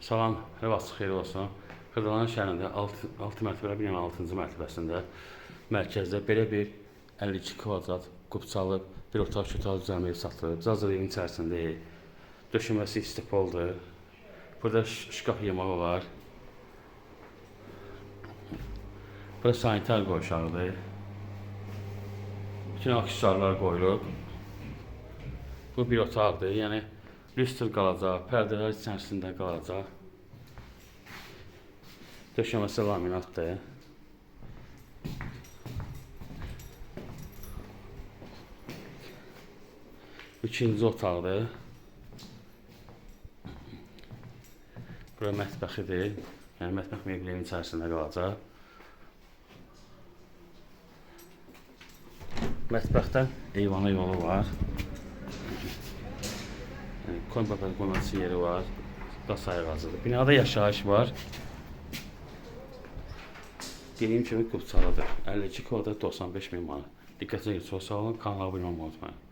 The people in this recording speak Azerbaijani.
Salam, vaxtınız xeyir olsun. Xırdalan şəhərində 6 mərtəbəli binanın 6-cı mərtəbəsində mərkəzdə belə bir 52 kvadrat qubçalı bir otaq düzəlmə evi satılır. Cazır evin içərisindəyik. Döşəməsi istipoldur. Burada şkaf yamağı var. Burada sanitar qoşağıdır. Bütün aksesuarlar qoyulub. Bu bir otaqdır. Yəni lüstr qalacaq, pərdələr içərisində qalacaq. Döşəməsi laminatdır. İkinci otaqdır. Bura mətbəxidir. Yəni mətbəx mebelinin içərisində qalacaq. Mətbəxdən eyvana yolu var. Konbapel qoyması yeri var. Qaz ayğazıdır. Binada yaşayış var. Dediyim kimi qubçalıdır. 52 kvadrat 95 min manat. Diqqətinizə çox sağ olun. Kanala abunə olmayı unutmayın.